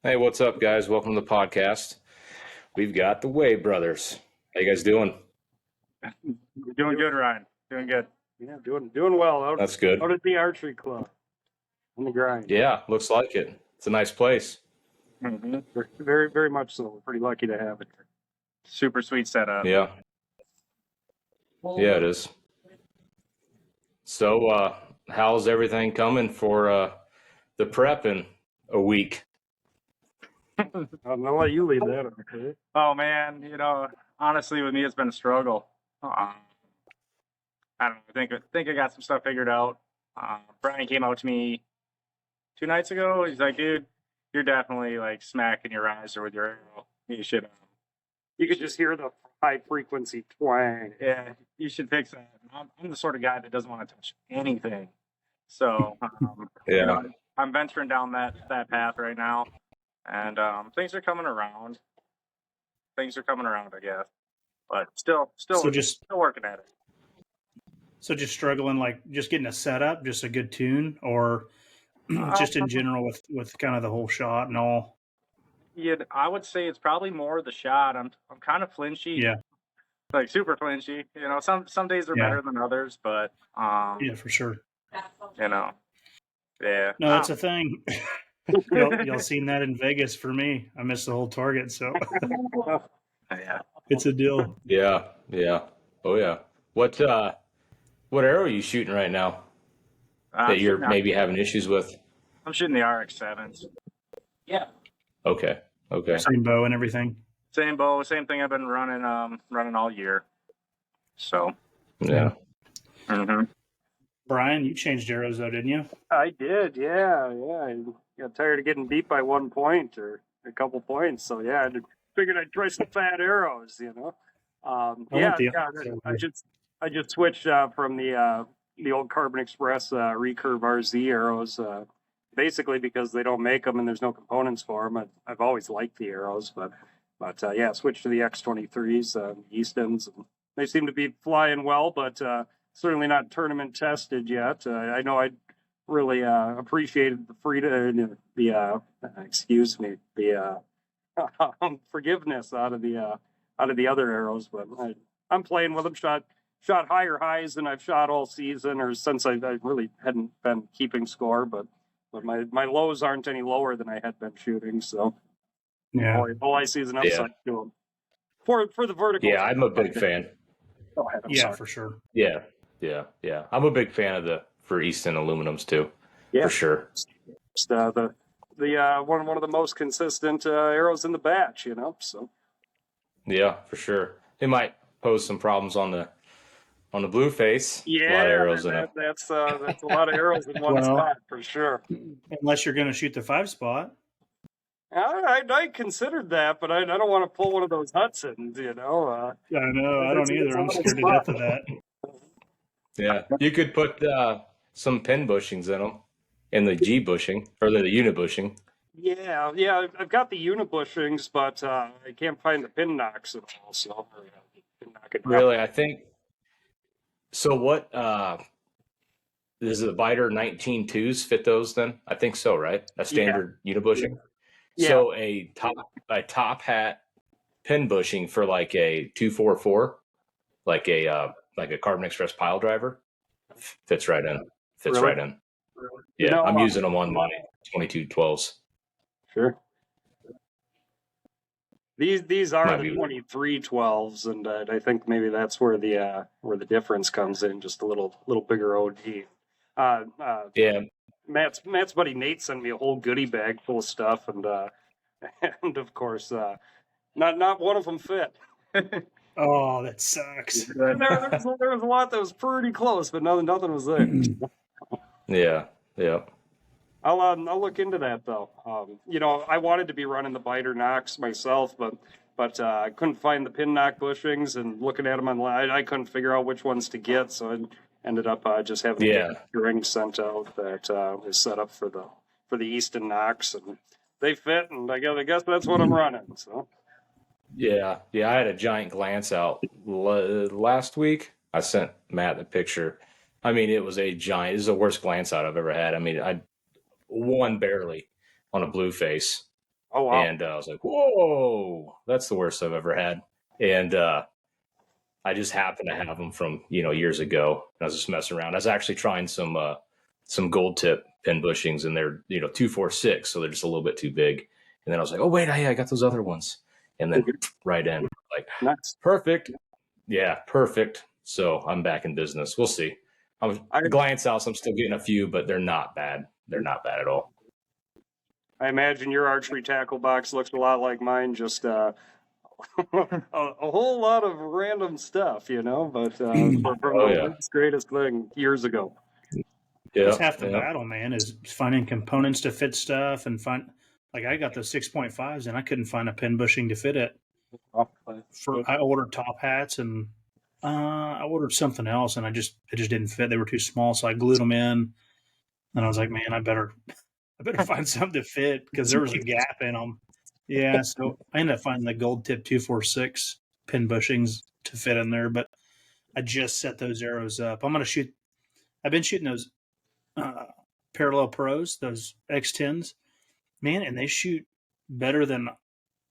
Hey, what's up, guys? Welcome to the podcast. We've got the Way brothers. How you guys doing? Doing good, Ryan. Doing good. Yeah, doing well. Out That's good. at the archery club on the grind. Yeah, looks like it. It's a nice place. Mm-hmm. Very, very much so. We're pretty lucky to have it. Super sweet setup. Yeah. Yeah, it is. So, how's everything coming for the prep in a week? I'll let you lead that. Okay. Oh man, honestly, with me, it's been a struggle. I don't know. I think I got some stuff figured out. Brian came out to me 2 nights ago. He's like, "Dude, you're definitely like smacking your riser with your arrow. You should, You could just hear the high frequency twang. yeah, you should fix that." I'm the sort of guy that doesn't want to touch anything, so Yeah. I'm venturing down that path right now, and things are coming around. Things are coming around, I guess, but still working at it. So just struggling, like just getting a setup, just a good tune, or just in general with kind of the whole shot and all. Yeah, I would say it's probably more the shot. I'm kind of flinchy. Yeah. Like super flinchy. Some days are better than others, but Yeah, for sure. Yeah. No, that's a thing. Y'all seen that in Vegas for me. I missed the whole target, so Yeah. it's a deal. Yeah. Oh yeah. What arrow are you shooting right now that you're maybe having issues with? I'm shooting the RX-7s. Yeah. Okay. Same bow and everything. Same bow, same thing I've been running all year. So. Yeah. Mm-hmm. Brian, you changed arrows though, didn't you? I did, yeah. I got tired of getting beat by 1 point or a couple points, so yeah, I figured I'd try some fat arrows. I just switched from the old Carbon Express recurve RZ arrows, basically because they don't make them and there's no components for them. I've always liked the arrows, but switched to the X23s, Eastons, and they seem to be flying well, but certainly not tournament tested yet. I know I really appreciated the freedom, the forgiveness out of the other arrows, but I'm playing with them. Shot higher highs than I've shot all season, or since I really hadn't been keeping score, but my lows aren't any lower than I had been shooting. So yeah, all I see is an upside to them. For the vertical. Yeah, I'm a big fan. Go ahead, yeah, for sure. Yeah. I'm a big fan of for Easton aluminums too. Yeah, for sure. Just, the one of the most consistent arrows in the batch, So Yeah, for sure. It might pose some problems on the blue face. yeah, a lot of arrows in it. That's a lot of arrows in one spot for sure. Unless you're going to shoot the 5 spot. I considered that, but I don't want to pull one of those Hudsons, I know, I don't either. I'm scared to death of that. Yeah, you could put some pin bushings in them, in the G bushing or the unit bushing. Yeah, I've got the unit bushings, but I can't find the pin knocks at all. So really, I think. So what? Does the Biter 19.2s fit those then? I think so, right? A standard unit bushing. Yeah. So a top hat pin bushing for like a 244, like a Carbon Express pile driver, fits right in. Right in. Really? Yeah, I'm using them on my 2212s. Sure. These are the 2312s, and I think maybe that's where the difference comes in. Just a little bigger OD. Yeah. Matt's buddy Nate sent me a whole goodie bag full of stuff, and of course, not one of them fit. Oh, that sucks. There was a lot that was pretty close, but nothing was there. Yeah. I'll look into that though. I wanted to be running the Biter knocks myself, but I couldn't find the pin knock bushings, and looking at them online, I couldn't figure out which ones to get, so I ended up just having a ring sent out that was set up for the Easton knocks, and they fit, and I guess that's what I'm running. So. Yeah. I had a giant glance out last week. I sent Matt the picture. I mean, it was a giant. This is the worst glance out I've ever had. I mean, I won barely on a blue face. Oh, wow. And I was like, whoa, that's the worst I've ever had. And I just happened to have them from, years ago. And I was just messing around. I was actually trying some gold tip pin bushings, and they're, 246. So they're just a little bit too big. And then I was like, oh, wait, I got those other ones. And then right in, like, Nice. perfect. Yeah, perfect. So I'm back in business. We'll see. Glance out, I'm still getting a few, but they're not bad. They're not bad at all. I imagine your archery tackle box looks a lot like mine, just a whole lot of random stuff, but from the world's greatest thing years ago. Yeah, That's half the battle, man, is finding components to fit stuff and like I got the 6.5s and I couldn't find a pin bushing to fit it. I ordered top hats and I ordered something else and it just didn't fit. They were too small, so I glued them in. And I was like, man, I better find something to fit because there was a gap in them. Yeah, so I ended up finding the gold tip 246 pin bushings to fit in there, but I just set those arrows up. I've been shooting those parallel pros, those X10s, man, and they shoot better than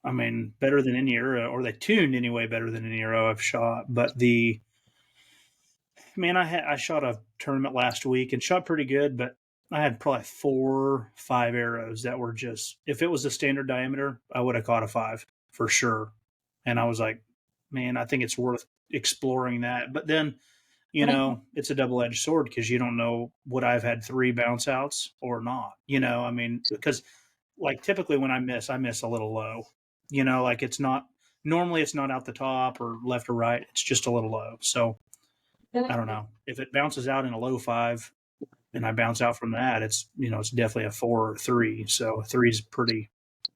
any arrow, or they tuned anyway better than any arrow I've shot. But I shot a tournament last week and shot pretty good, but I had probably 4, 5 arrows that were just, if it was a standard diameter, I would have caught a 5 for sure. And I was like, man, I think it's worth exploring that. But then, it's a double-edged sword because you don't know would I've had 3 bounce outs or not. Because like typically when I miss a little low. Like it's not out the top or left or right. It's just a little low. So I don't know if it bounces out in a low 5 and I bounce out from that. It's it's definitely a 4 or 3. So 3 is pretty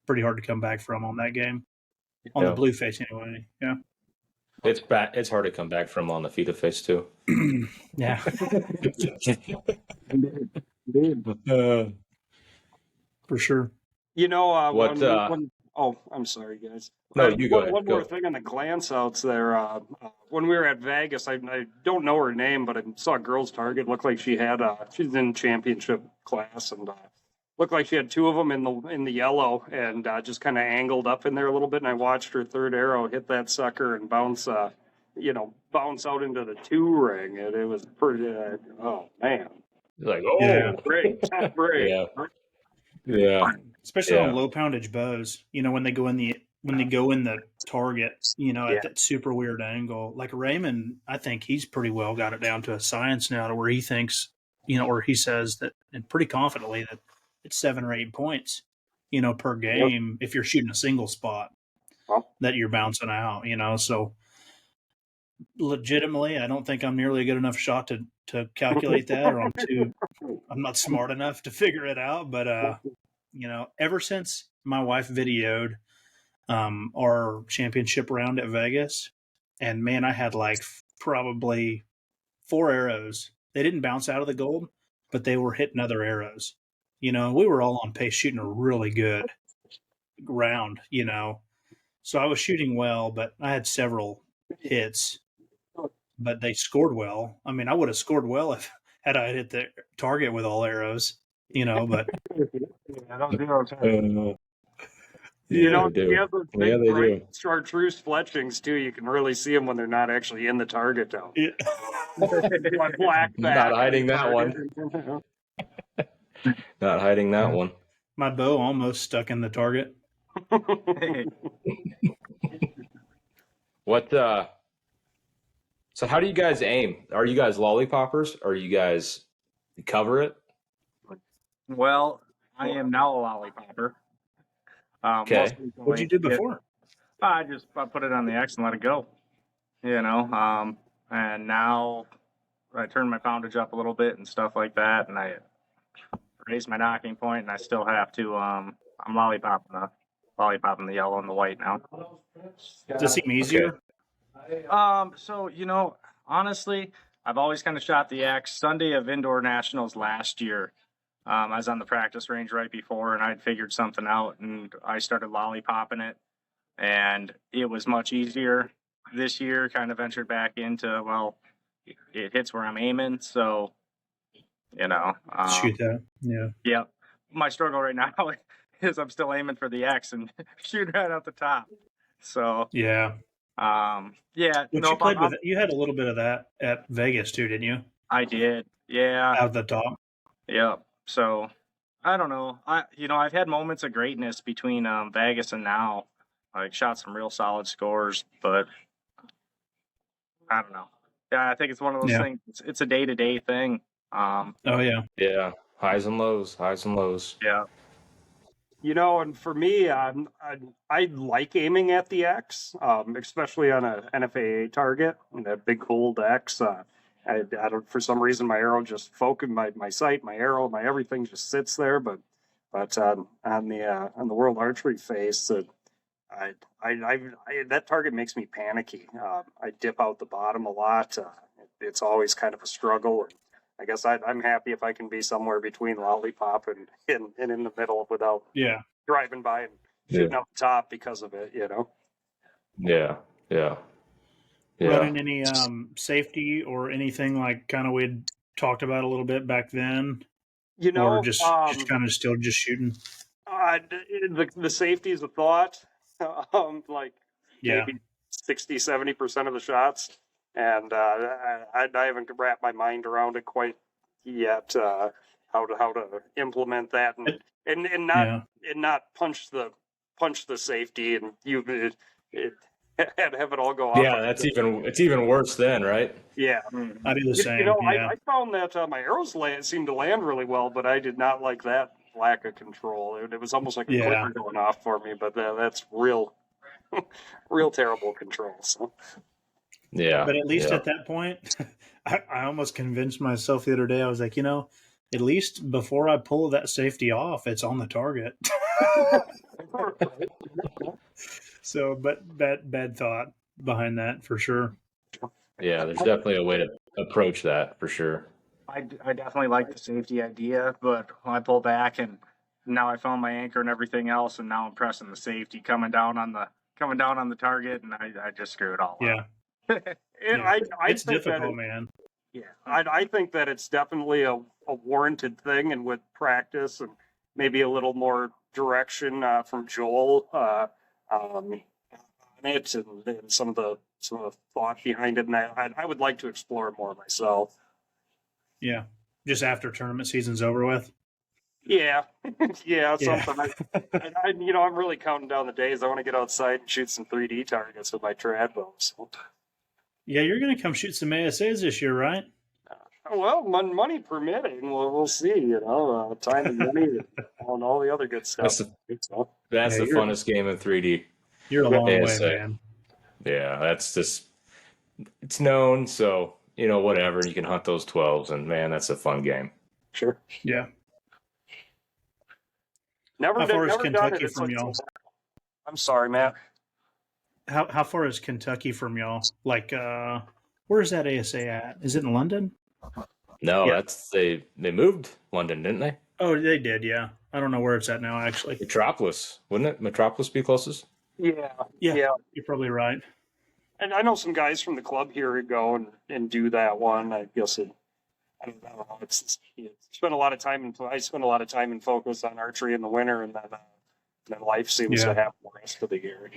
hard to come back from on that game on the blue face anyway. Yeah. It's hard to come back from on the feeder face too. Yeah. For sure. I'm sorry, guys. No, you go ahead. One more thing on the glance outs there. When we were at Vegas, I don't know her name, but I saw a girl's target. Looked like she's in championship class, and looked like she had 2 of them in the yellow, and just kind of angled up in there a little bit. And I watched her third arrow hit that sucker and bounce out into the 2 ring, and it was pretty. Oh man! Like, oh, yeah. Break. Yeah. Especially on low poundage bows, when they go in the target, at that super weird angle. Like Raymond, I think he's pretty well got it down to a science now to where he thinks, or he says that, and pretty confidently, that it's 7 or 8 points, per game if you're shooting a single spot that you're bouncing out, so legitimately, I don't think I'm nearly a good enough shot to calculate that, or I'm not smart enough to figure it out. But ever since my wife videoed our championship round at Vegas, and man, I had like probably 4 arrows. They didn't bounce out of the gold, but they were hitting other arrows. We were all on pace shooting a really good round. So I was shooting well, but I had several hits. But they scored well. I mean, I would have scored well had I hit the target with all arrows, but You have those big bright chartreuse fletchings too. You can really see them when they're not actually in the target, though. Yeah. Black Not hiding that one. Not hiding that one. My bow almost stuck in the target. What? So how do you guys aim? Are you guys lollipoppers? Or you guys cover it? Well, I am now a lollipopper. Okay. What'd you do before? I put it on the X and let it go. And now I turn my poundage up a little bit and stuff like that, and I raise my knocking point, and I still have to. I'm lollipopping the yellow and the white now. Does it seem easier? Okay. So, honestly, I've always kind of shot the X. Sunday of indoor nationals last year, I was on the practice range right before, and I'd figured something out, and I started lollipopping it, and it was much easier. This year, kind of ventured back into, well, it hits where I'm aiming, so, shoot that. Yeah. Yep. My struggle right now is I'm still aiming for the X and shooting right out the top. So, Yeah. yeah, Which no, you played with. You had a little bit of that at Vegas too, didn't you? I did. Yeah. Out of the top. Yeah. So I don't know. I've had moments of greatness between Vegas and now. Like shot some real solid scores, but I don't know. Yeah, I think it's one of those Yeah. things. It's a day-to-day thing. Oh yeah. Yeah. Highs and lows. Yeah. And for me, I like aiming at the X, especially on a NFAA target, that big gold X. I don't, for some reason, my arrow just focus, my sight, my arrow, my everything just sits there. But on the World Archery face, that target makes me panicky. I dip out the bottom a lot. It's always kind of a struggle. I guess I'm happy if I can be somewhere between lollipop and in the middle without driving by and shooting up the top because of it. Yeah. Yeah. Yeah. Running any safety or anything like kind of we'd talked about a little bit back then, or just kind of still just shooting. The safety is a thought. Like maybe 60-70% of the shots, and I haven't wrapped my mind around it quite yet. How to implement that and not punch the safety and have it all go off. Yeah, it's even worse then, right? Yeah, I do the same. I found that my arrows seemed to land really well, but I did not like that lack of control. It was almost like a clicker going off for me, but that's real terrible control. So. Yeah. But at least at that point, I almost convinced myself the other day. I was like, at least before I pull that safety off, it's on the target. So, but bad thought behind that for sure. Yeah, there's definitely a way to approach that for sure. I definitely like the safety idea, but when I pull back and now I found my anchor and everything else, and now I'm pressing the safety coming down on the target, and I just screw it all up. It's difficult, man. Yeah, I think that it's definitely a warranted thing, and with practice and maybe a little more direction from Joel on it, and some of the thought behind it, and I would like to explore it more myself. Yeah, just after tournament season's over with. Yeah, something. I'm really counting down the days. I want to get outside and shoot some 3D targets with my trad bow. So. Yeah, you're going to come shoot some ASAs this year, right? Well, money permitting, we'll see. Time and money and all the other good stuff. That's the funnest game in 3D. You're a long way, man. Yeah, that's just it's known. So whatever, you can hunt those 12s, and man, that's a fun game. Sure. Yeah. How far is Kentucky from y'all? I'm sorry, Matt. How far is Kentucky from y'all? Like, where's that ASA at? Is it in London? No, that's they moved London, didn't they? Oh, they did. Yeah, I don't know where it's at now. Actually, Metropolis, wouldn't it? Metropolis be closest? Yeah. You're probably right. And I know some guys from the club here who go and do that one. I guess I don't know. Spend a lot of time I spend a lot of time and focus on archery in the winter, and then life seems to happen the rest of the year.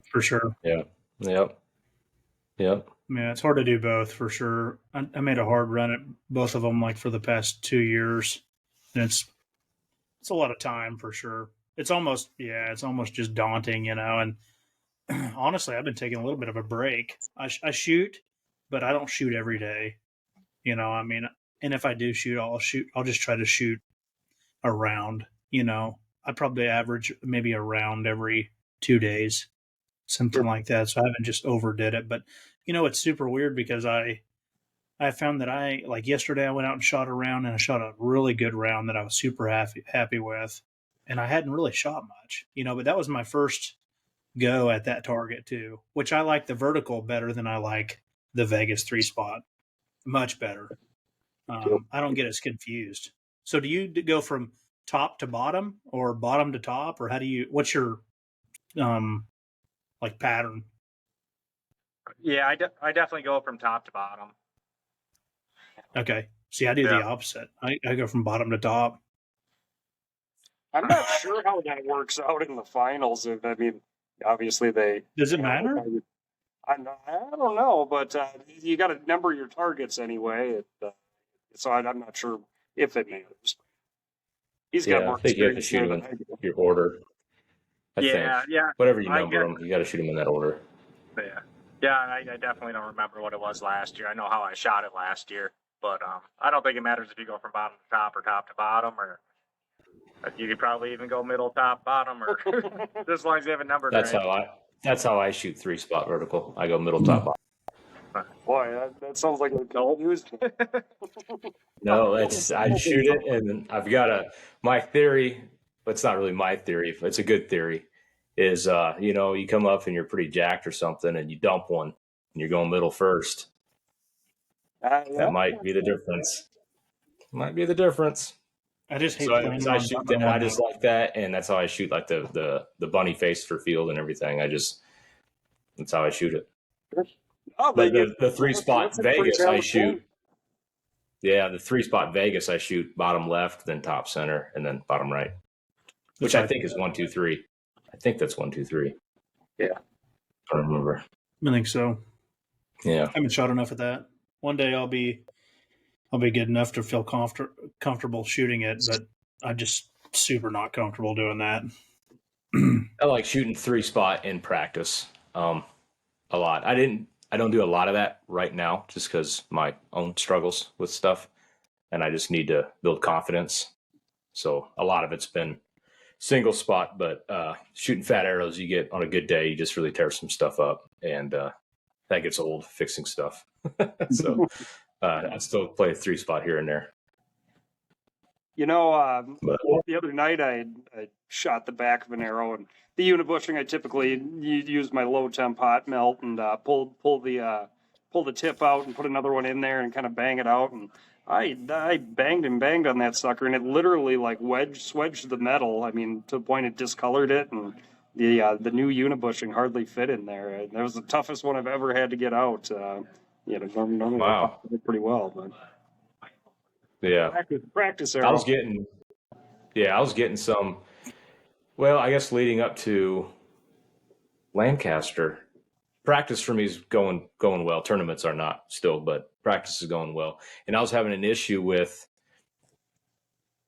For sure. Yeah. Yep. Yeah, it's hard to do both for sure. I made a hard run at both of them like for the past 2 years, and it's a lot of time for sure. It's almost just daunting, And honestly, I've been taking a little bit of a break. I shoot, but I don't shoot every day. And if I do shoot, I'll just try to shoot a round. I probably average maybe a round every 2 days, something like that. So I haven't just overdid it. But it's super weird because I found that like yesterday I went out and shot a round, and I shot a really good round that I was super happy with, and I hadn't really shot much, but that was my first go at that target too, which I like the vertical better than I like the Vegas 3 spot. Much better. I don't get as confused. So do you go from top to bottom or bottom to top, or what's your like pattern? Yeah, I definitely go from top to bottom. Okay. See, I do the opposite. I go from bottom to top. I'm not sure how that works out in the finals. I mean, obviously they. Does it matter? I don't know, but you got to number your targets anyway. So I'm not sure if it matters. He's got Yeah, more I think you have to experience shoot there them than I in do. your order. I Yeah, think. yeah. Whatever you I number get- them, you got to shoot them in that order. Yeah, yeah. I definitely don't remember what it was last year. I know how I shot it last year, but I don't think it matters if you go from bottom to top or top to bottom, or you could probably even go middle, top, bottom, or just as long as you have it numbered That's right. how I shoot 3-spot vertical. I go middle, top, bottom. Boy, that sounds like a confused. No, that's I shoot it, and then I've got my theory. It's not really my theory. It's a good theory. Is you come up and you're pretty jacked or something, and you dump one, and you're going middle first. Yeah. That might be the difference. Might be the difference. I just hate So planning I on shoot dumping that. I one just like that, and that's how I shoot like the bunny face for field and everything. That's how I shoot it. Oh, But they the 3-spot that's a pretty Vegas, I valid shoot. point. Yeah, the 3-spot Vegas, I shoot bottom left, then top center, and then bottom right, which I think is 1, 2, 3. I think that's 1, 2, 3. Yeah. I don't remember. I think so. Yeah. I haven't shot enough of that. One day I'll be good enough to feel comfortable shooting it, but I'm just super not comfortable doing that. I like shooting 3-spot in practice a lot. I don't do a lot of that right now just because my own struggles with stuff, and I just need to build confidence. So a lot of it's been single spot, but shooting fat arrows, you get on a good day, you just really tear some stuff up, and that gets old fixing stuff. So I still play a 3-spot here and there. But The other night I shot the back of an arrow, and the unibushing I typically use my low temp hot melt and pull the tip out and put another one in there and kind of bang it out. And I banged and banged on that sucker, and it literally like swedged the metal. I mean, to the point it discolored it, and the new unibushing hardly fit in there. That was the toughest one I've ever had to get out. Normally Wow. I did pretty well, but yeah, practice I arrow. was getting some. Well, I guess leading up to Lancaster, practice for me is going well. Tournaments are not still, but practice is going well. And I was having an issue with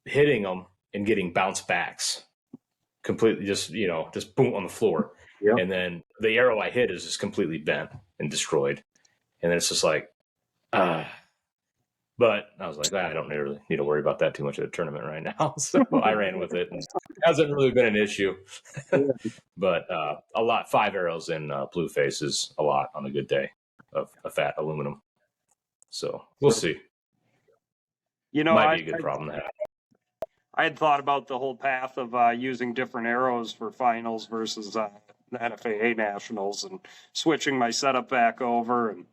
hitting them and getting bounce backs, completely just boom on the floor. Yeah. And then the arrow I hit is just completely bent and destroyed. And then it's just like, but I was like, I don't really need to worry about that too much at a tournament right now. So I ran with it, and it hasn't really been an issue. But a lot, 5 arrows in blue face is a lot on a good day of fat aluminum. So we'll see. Might be a good problem to have. I had thought about the whole path of using different arrows for finals versus the NFAA nationals, and switching my setup back over. And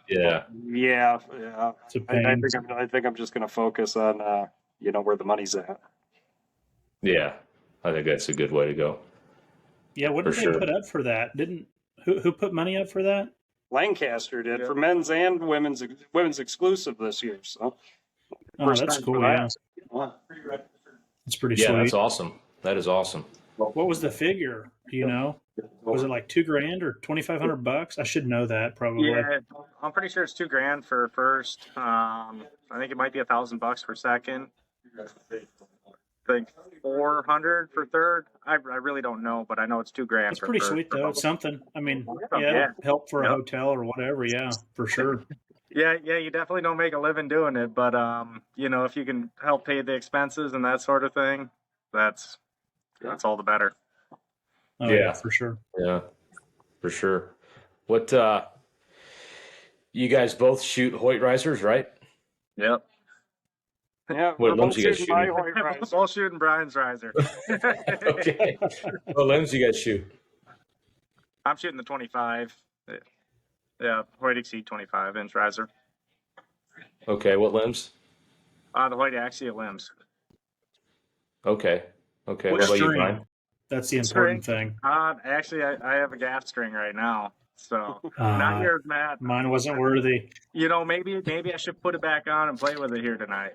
Yeah. It's a pain. I think I'm just going to focus on where the money's at. Yeah. I think that's a good way to go. Yeah, what did For they sure. put up for that? Who put money up for that? Lancaster did for men's and women's exclusive this year. So Oh, first that's time cool. for Yeah, that. it's pretty Yeah, sweet. that's awesome. That is awesome. What was the figure? Do you know? Was it like $2,000 or $2,500? I should know that probably. Yeah, I'm pretty sure it's $2,000 for first. I think it might be $1,000 for second. I think 400 for third. I really don't know, but I know it's $2,000. It's pretty for sweet for though. both. It's something. I mean, Yeah. help for a Yep. hotel or whatever. Yeah, for sure. Yeah, you definitely don't make a living doing it, but if you can help pay the expenses and that sort of thing, that's all the better. Oh, Yeah. for sure. Yeah, for sure. What, you guys both shoot Hoyt risers, right? Yep. Yeah, What we're limbs both you guys shooting my shooting? Hoyt riser. Both shooting Brian's riser. Okay. What limbs you guys shoot? I'm shooting the 25. Yeah, Hoyt Exceed 25-inch riser. Okay, what limbs? The Hoyt Axia limbs. Okay. Okay. What What about you, string? Brian? That's the important thing. Actually, I have a gas string right now. So not yours, Matt. Mine wasn't worthy. You know, maybe I should put it back on and play with it here tonight.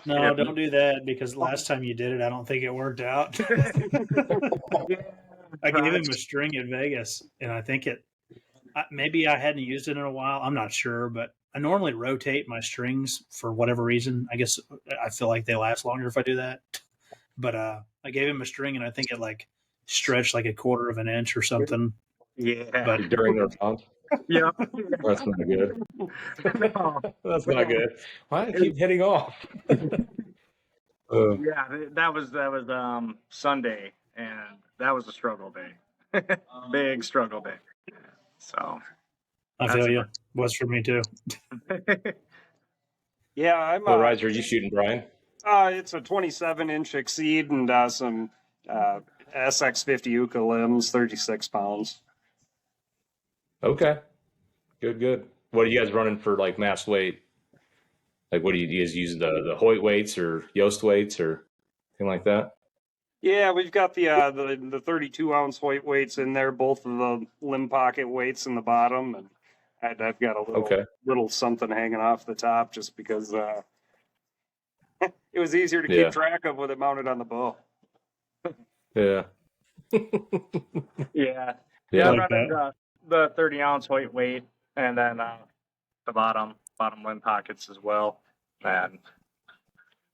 No, don't do that because last time you did it, I don't think it worked out. I gave him a string at Vegas, and I think maybe I hadn't used it in a while. I'm not sure, but I normally rotate my strings for whatever reason. I guess I feel like they last longer if I do that. But I gave him a string, and I think it like stretched like a quarter of an inch or something. Yeah. But During the round. Yeah. That's not good. No. That's not good. Why do I keep hitting off? Yeah, that was Sunday, and that was a struggle day. Big struggle day. So I feel you. Was for me too. Yeah, I'm. What rides are you shooting, Brian? It's a 27-inch Exceed and some SX50 Yucca limbs, 36 pounds. Okay. Good. What are you guys running for like mass weight? Like what do you guys use the Hoyt weights or Yost weights or anything like that? Yeah, we've got the 32-ounce Hoyt weights in there, both of the limb pocket weights in the bottom, and I've got a little something hanging off the top just because it was easier to keep track of with it mounted on the bow. Yeah. Yeah. Yeah, I'm like running the 30-ounce Hoyt weight, and then the bottom limb pockets as well. And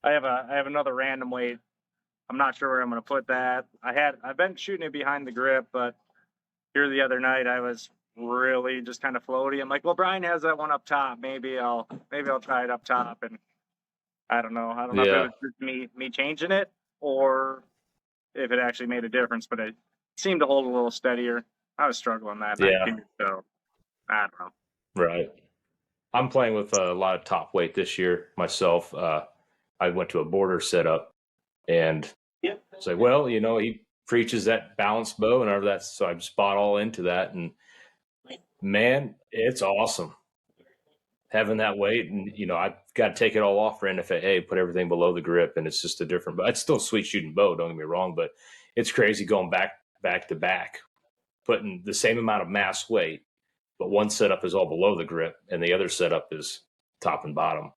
I have another random weight. I'm not sure where I'm going to put that. I've been shooting it behind the grip, but here the other night I was really just kind of floaty. I'm like, well, Brian has that one up top. Maybe I'll try it up top. And I don't know if it was just me changing it or if it actually made a difference, but it seemed to hold a little steadier. I was struggling that night too, so I don't know. Right. I'm playing with a lot of top weight this year myself. I went to a border setup and it's like, well, he preaches that balanced bow and all that. So I just bought all into that. And man, it's awesome having that weight. And, I've got to take it all off for NFAA, put everything below the grip. And it's just a different, but it's still a sweet shooting bow. Don't get me wrong, but it's crazy going back to back, putting the same amount of mass weight, but one setup is all below the grip and the other setup is top and bottom.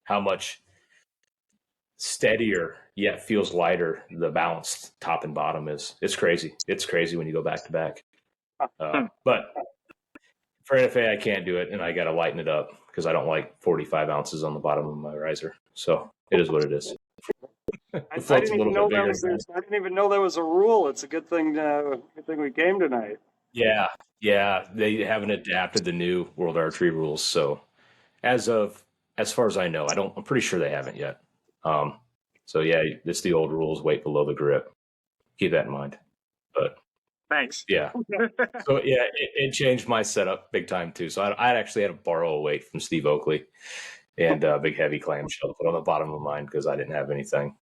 How much steadier yet feels lighter the balanced top and bottom is. It's crazy. It's crazy when you go back to back. But for NFA, I can't do it, and I got to lighten it up because I don't like 45 ounces on the bottom of my riser. So it is what it is. I didn't even know that was a rule. It's a good thing we came tonight. Yeah, they haven't adapted the new World Archery rules. So as far as I know, I'm pretty sure they haven't yet. So yeah, it's the old rules, weight below the grip. Keep that in mind. But thanks. Yeah. So yeah, it changed my setup big time too. So I actually had to borrow a weight from Steve Oakley and a big heavy clamshell to put on the bottom of mine because I didn't have anything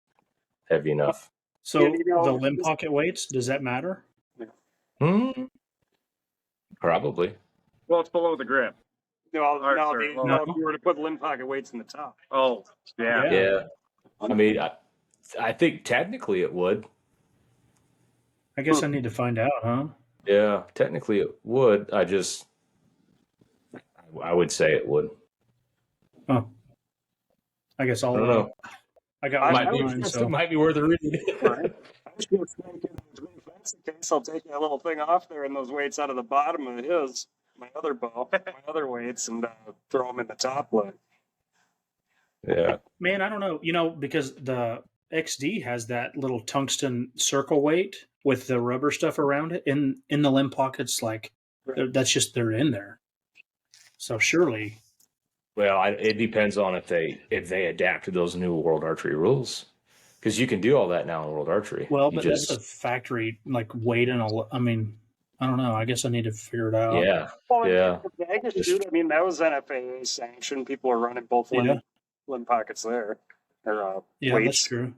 heavy enough. So the limb pocket weights, does that matter? Probably. Well, it's below the grip. No, if you were to put limb pocket weights in the top. Oh, yeah. Yeah. I mean, I think technically it would. I guess I need to find out, huh? Yeah, technically it would. I would say it would. Oh. I guess I'll. I don't know. I got mine, so it might be worth a read. Right. I was just thinking, if that's the case, I'll take that little thing off there and those weights out of the bottom of my other bow, my other weights, and throw them in the top leg. Yeah. Man, I don't know. Because the XD has that little tungsten circle weight with the rubber stuff around it in the limb pockets. Like that's just they're in there. So surely. Well, it depends on if they adapted those new World Archery rules, because you can do all that now in World Archery. Well, but that's a factory weight and I mean, I don't know. I guess I need to figure it out. Yeah. Well, yeah. That was NFAA sanctioned. People are running both limb pockets there. Or, weights, that's true.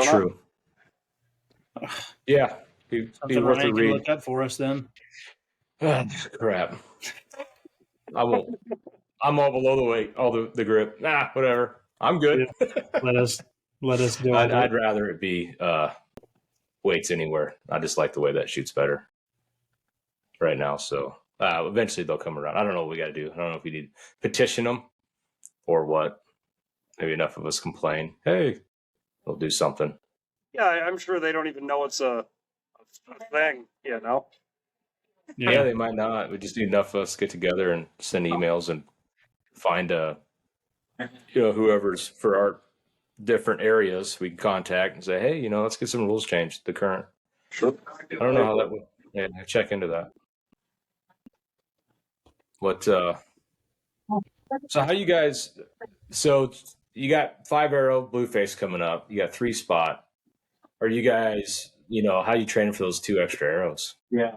True. Yeah. Something Ryan can look up for us then. Crap. I'm all below the weight, all the grip. Nah, whatever. I'm good. Yeah. Let us do it. I'd rather it be weights anywhere. I just like the way that shoots better. right now. So eventually they'll come around. I don't know what we got to do. I don't know if we need to petition them or what. Maybe enough of us complain. Hey, they'll do something. Yeah, I'm sure they don't even know it's a thing, you know? Yeah, they might not. We just need enough of us get together and send emails and find whoever's for our different areas we can contact and say, hey, let's get some rules changed. The current. Sure. I don't know how that would. Yeah, check into that. What? So how you guys? So you got 5-arrow blueface coming up. You got 3-spot. Are you guys? How you training for those 2 extra arrows? Yeah.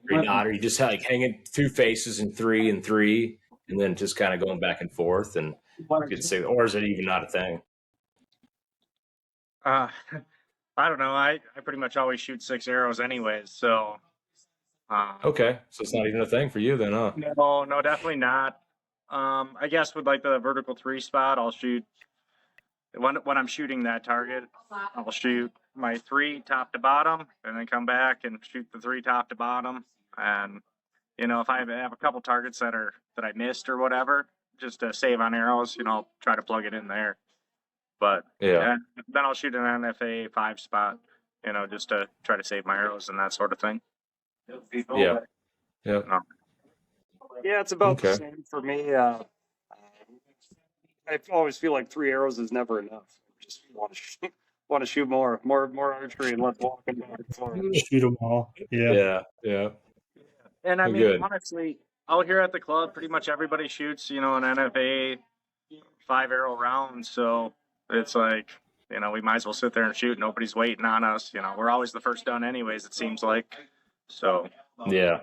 Are you not? Are you just like hanging 2 faces and 3 and 3, and then just kind of going back and forth? And you could say, or is it even not a thing? I don't know. I pretty much always shoot 6 arrows anyways. So. Okay, so it's not even a thing for you then, huh? No, definitely not. I guess with like the vertical 3-spot, I'll shoot when I'm shooting that target. I'll shoot my 3 top to bottom, and then come back and shoot the 3 top to bottom. And if I have a couple targets that I missed or whatever, just to save on arrows, I'll try to plug it in there. But then I'll shoot an NFAA 5-spot, just to try to save my arrows and that sort of thing. Yeah. No. Yeah, it's about the Okay. same for me. I always feel like 3 arrows is never enough. Just want to shoot more archery and less walking back and forth. Shoot them all. Yeah. Yeah. And I mean, Good. honestly, out here at the club, pretty much everybody shoots, an NFA 5-arrow round. So it's like, we might as well sit there and shoot. Nobody's waiting on us. We're always the first done anyways, it seems like. So, Yeah.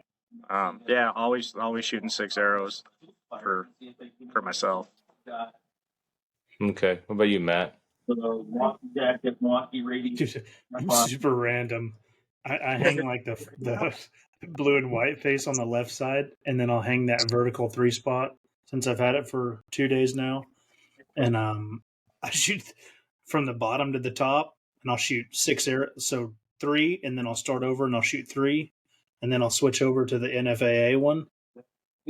always shooting 6 arrows for myself. Okay. What about you, Matt? Dude, I'm super random. I hang like the blue and white face on the left side, and then I'll hang that vertical 3-spot since I've had it for 2 days now. And I shoot from the bottom to the top, and I'll shoot 6 arrows, so 3, and then I'll start over and I'll shoot 3, and then I'll switch over to the NFAA one.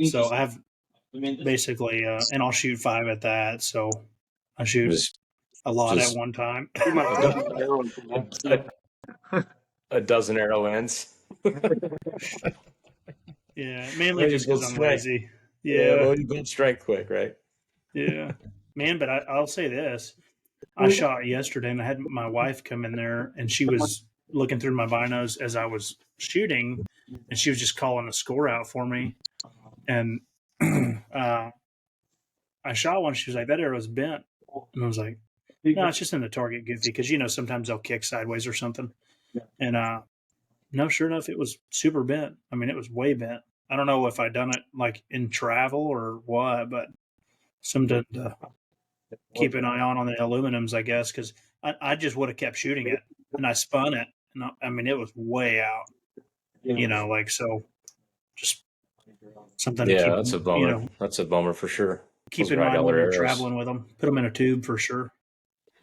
So I have basically, and I'll shoot 5 at that. So I shoot a lot at one time. A dozen arrow ends. Yeah, mainly just because I'm lazy. Yeah, well, you build strength quick, right? Yeah, man. But I'll say this: I shot yesterday, and I had my wife come in there, and she was looking through my binos as I was shooting, and she was just calling a score out for me. And I shot one. She was like, "That arrow's bent," and I was like, "No, it's just in the target, goofy." Because sometimes they'll kick sideways or something. And no, sure enough, it was super bent. I mean, it was way bent. I don't know if I done it like in travel or what, but something to keep an eye on the aluminums, I guess, because I just would have kept shooting it, and I spun it, and I mean, it was way out. So just something. Yeah, to keep, that's a bummer. That's a bummer for sure. Keep in mind when you're traveling with them. Put them in a tube for sure.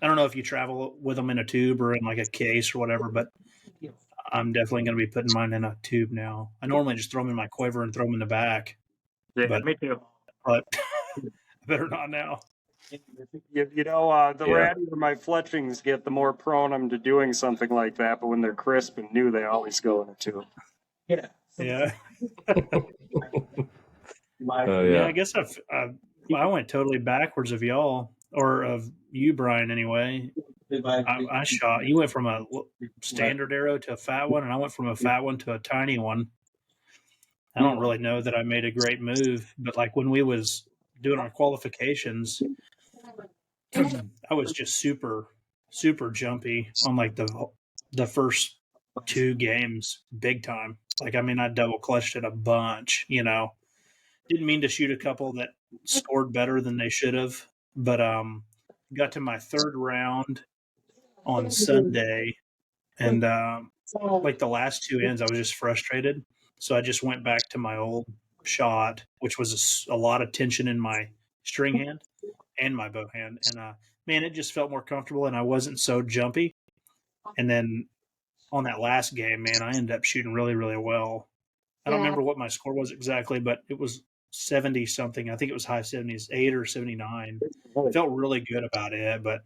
I don't know if you travel with them in a tube or in like a case or whatever, but I'm definitely going to be putting mine in a tube now. I normally just throw them in my quiver and throw them in the back. Yeah, but, me too. But better not now. The rattier my fletchings get, the more prone I'm to doing something like that. But when they're crisp and new, they always go in a tube. Yeah. Yeah, I guess I went totally backwards of y'all, or of you, Brian, anyway. I shot. You went from a standard arrow to a fat one, and I went from a fat one to a tiny one. I don't really know that I made a great move, but like when we was doing our qualifications, I was just super, super jumpy on like the first 2 games, big time. Like, I mean, I double clutched it a bunch, Didn't mean to shoot a couple that scored better than they should have, but got to my 3rd round on Sunday, and like the last 2 ends, I was just frustrated. So I just went back to my old shot, which was a lot of tension in my string hand and my bow hand. And man, it just felt more comfortable, and I wasn't so jumpy. And then on that last game, man, I ended up shooting really, really well. I don't remember what my score was exactly, but it was 70 something. I think it was high 70s, 8 or 79. I felt really good about it, but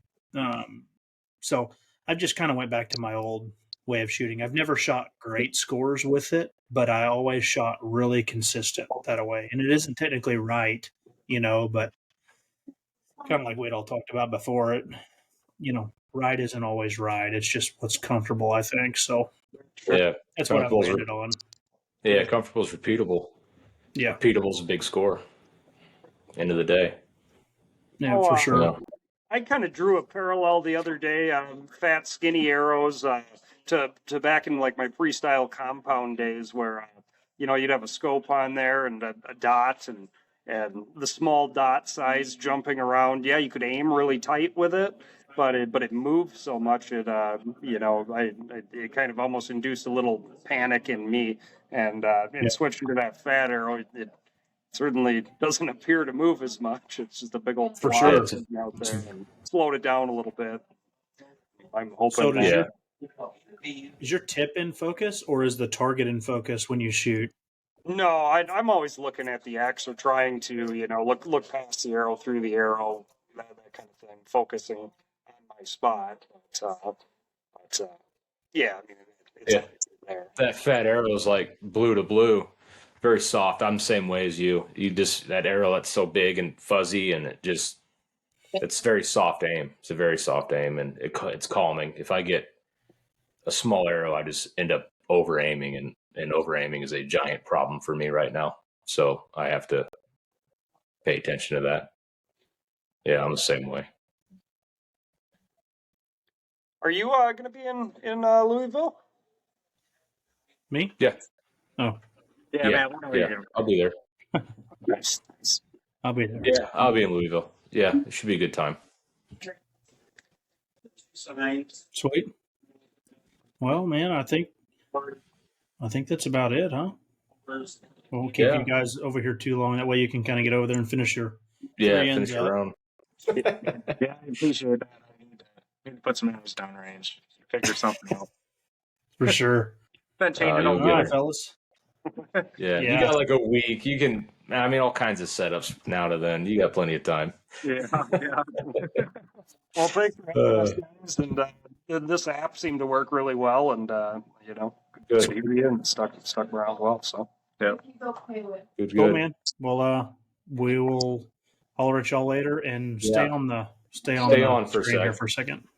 so I just kind of went back to my old way of shooting. I've never shot great scores with it, but I always shot really consistent that way. And it isn't technically right, but kind of like we'd all talked about before, right isn't always right. It's just what's comfortable, I think. So Yeah, that's what I've comfortable's landed on. Yeah, comfortable is repeatable. Yeah. Repeatable is a big score. End of the day. Yeah, for sure. Yeah. I kind of drew a parallel the other day on fat, skinny arrows to back in like my freestyle compound days where, you'd have a scope on there and a dot and the small dot size jumping around. Yeah, you could aim really tight with it, but it moved so much it kind of almost induced a little panic in me and switching to that fat arrow. It certainly doesn't appear to move as much. It's just a big old For blob sure. sitting out there and slowed it down a little bit. I'm hoping So does that. is your tip in focus or is the target in focus when you shoot? No, I'm always looking at the X or trying to, look past the arrow, through the arrow, that kind of thing, focusing on my spot. But yeah, I mean, it's there. That fat arrow is like blue to blue, very soft. I'm the same way as you. That arrow that's so big and fuzzy, and it's very soft aim. It's a very soft aim, and it's calming. If I get a small arrow, I just end up over aiming, and over aiming is a giant problem for me right now. So I have to pay attention to that. Yeah, I'm the same way. Are you going to be in Louisville? Me? Yeah. Oh, Yeah, man. When are you gonna- I'll be there. Nice. I'll be there. Yeah, I'll be in Louisville. Yeah, it should be a good time. Sweet. Well, man, I think that's about it, huh? Won't keep Yeah. you guys over here too long. That way you can kind of get over there and finish your Yeah, three finish ends up. around. Yeah, I appreciate that. I need to put some arrows downrange. Figure something out. For sure. Been changing you'll All over. get right, it. fellas. Yeah, you Yeah. got like a week. You can, all kinds of setups now to then. You got plenty of time. Yeah. Well, thanks for having us, guys. And this app seemed to work really well, and Good. to hear you and stuck around well. So Yeah. Good. Cool, man. Well, we will holler at y'all later and stay Yeah. on the Stay on for a screen here sec. for a second.